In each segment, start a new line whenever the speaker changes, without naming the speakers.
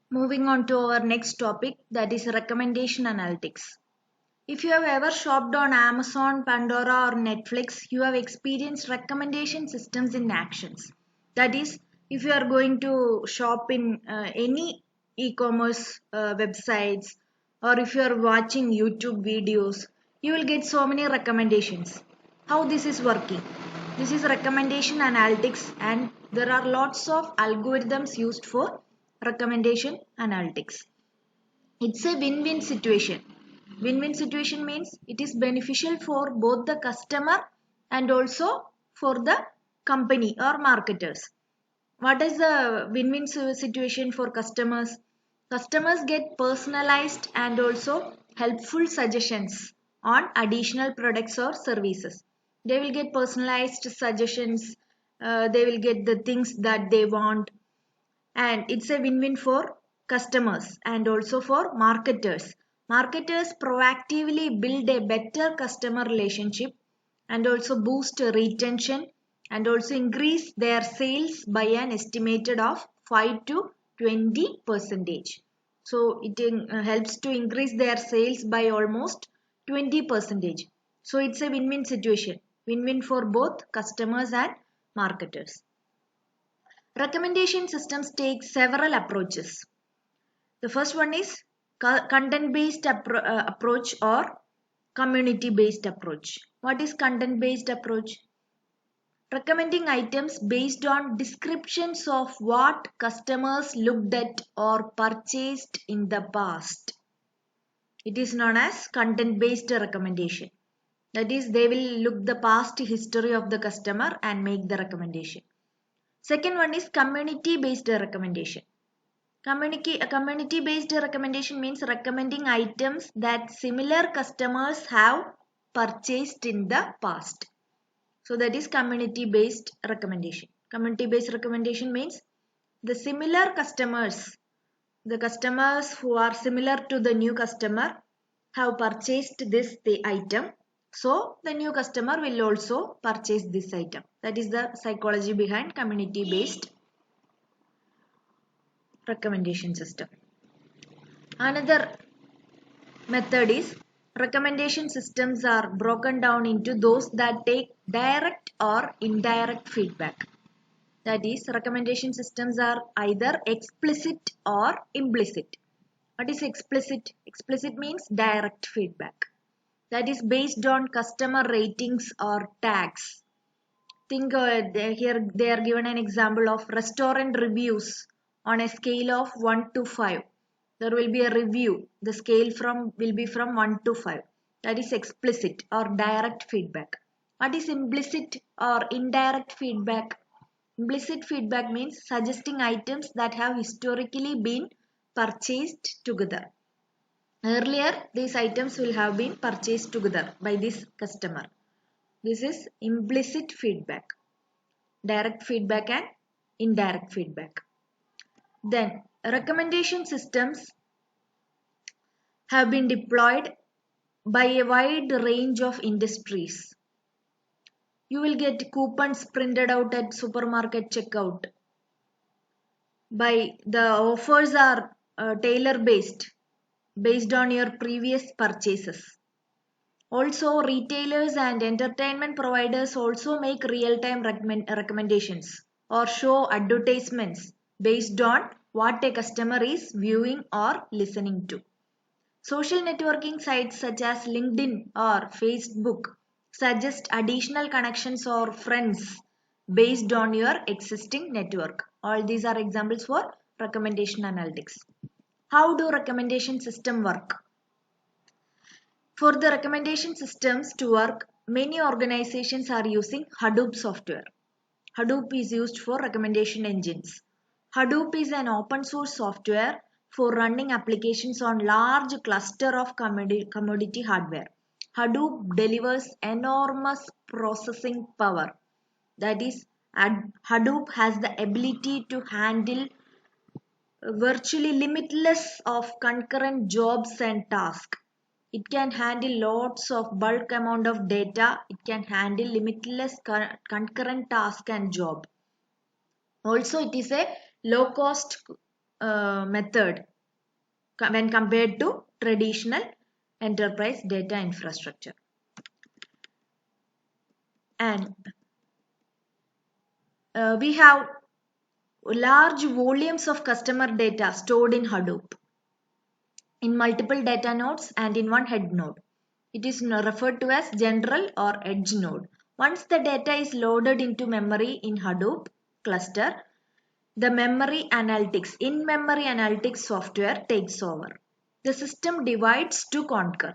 Moving on to our next topic, that is recommendation analytics. If you have ever shopped on Amazon, Pandora, or Netflix, you have experienced recommendation systems in actions. That is, if you are going to shop in any e-commerce websites, or if you are watching YouTube videos, you will get so many recommendations. How this is working? This is recommendation analytics, and there are lots of algorithms used for recommendation analytics. It's a win-win situation. Win-win situation means it is beneficial for both the customer and also for the company or marketers. What is the win-win situation for customers? Customers get personalized and also helpful suggestions on additional products or services. They will get personalized suggestions. They will get the things that they want, and it's a win-win for customers and also for marketers. Marketers proactively build a better customer relationship and also boost retention and also increase their sales by an estimated of 5 to 20 percentage. So it helps to increase their sales by almost 20 percentage. So it's a win-win situation, win-win for both customers and marketers. Recommendation systems take several approaches. The first one is content-based approach or community-based approach. What is content-based approach? Recommending items based on descriptions of what customers looked at or purchased in the past. It is known as content-based recommendation. That is, they will look the past history of the customer and make the recommendation. Second one is community-based recommendation. Community-based recommendation means recommending items that similar customers have purchased in the past. So that is community-based recommendation. Community-based recommendation means the similar customers, the customers who are similar to the new customer have purchased the item. So the new customer will also purchase this item. That is the psychology behind community-based recommendation system. Another method is recommendation systems are broken down into those that take direct or indirect feedback. That is, recommendation systems are either explicit or implicit. What is explicit? Explicit means direct feedback. That is based on customer ratings or tags. Think here they are given an example of restaurant reviews on a scale of 1 to 5. There will be a review. The scale will be from 1 to 5. That is explicit or direct feedback. What is implicit or indirect feedback? Implicit feedback means suggesting items that have historically been purchased together. Earlier, these items will have been purchased together by this customer. This is implicit feedback. Direct feedback and indirect feedback. Then, recommendation systems have been deployed by a wide range of industries. You will get coupons printed out at supermarket checkout. The offers are tailor based on your previous purchases. Also, retailers and entertainment providers also make real-time recommendations or show advertisements based on what a customer is viewing or listening to. Social networking sites such as LinkedIn or Facebook suggest additional connections or friends based on your existing network. All these are examples for recommendation analytics. How do recommendation system work? For the recommendation systems to work, many organizations are using Hadoop software. Hadoop is used for recommendation engines. Hadoop is an open source software for running applications on large cluster of commodity hardware. Hadoop delivers enormous processing power. That is, Hadoop has the ability to handle virtually limitless of concurrent jobs and tasks. It can handle lots of bulk amount of data. It can handle limitless concurrent task and job. Also, it is a low cost method when compared to traditional enterprise data infrastructure. And we have large volumes of customer data stored in Hadoop in multiple data nodes and in one head node. It is referred to as general or edge node. Once the data is loaded into memory in Hadoop cluster, the memory analytics, in-memory analytics software takes over. The system divides to conquer.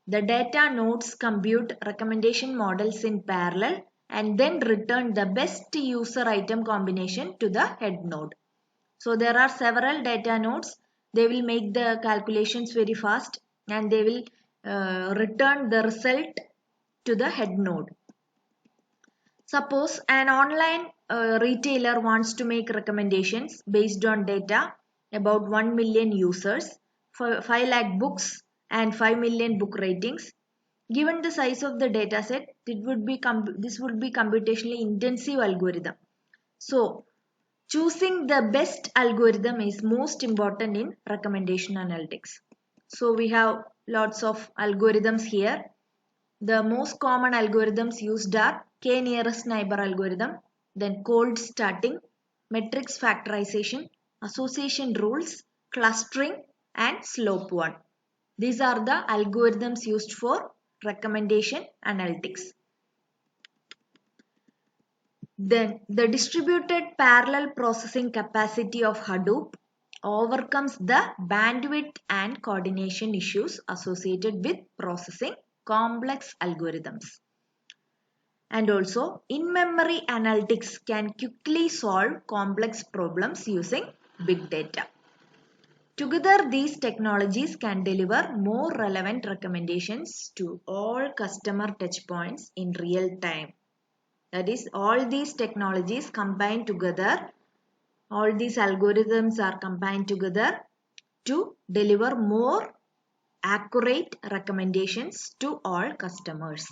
The data nodes compute recommendation models in parallel and then return the best user item combination to the head node. So there are several data nodes. They will make the calculations very fast and they will return the result to the head node. Suppose an online retailer wants to make recommendations based on data about 1 million users, 5 lakh books and 5 million book ratings. Given the size of the data set, this would be computationally intensive algorithm. So choosing the best algorithm is most important in recommendation analytics. So we have lots of algorithms here. The most common algorithms used are k-nearest neighbor algorithm, then cold starting, matrix factorization, association rules, clustering and slope one. These are the algorithms used for recommendation analytics. Then the distributed parallel processing capacity of Hadoop overcomes the bandwidth and coordination issues associated with processing complex algorithms. And also, in-memory analytics can quickly solve complex problems using big data. Together, these technologies can deliver more relevant recommendations to all customer touchpoints in real time. That is, all these technologies combined together, all these algorithms are combined together to deliver more accurate recommendations to all customers.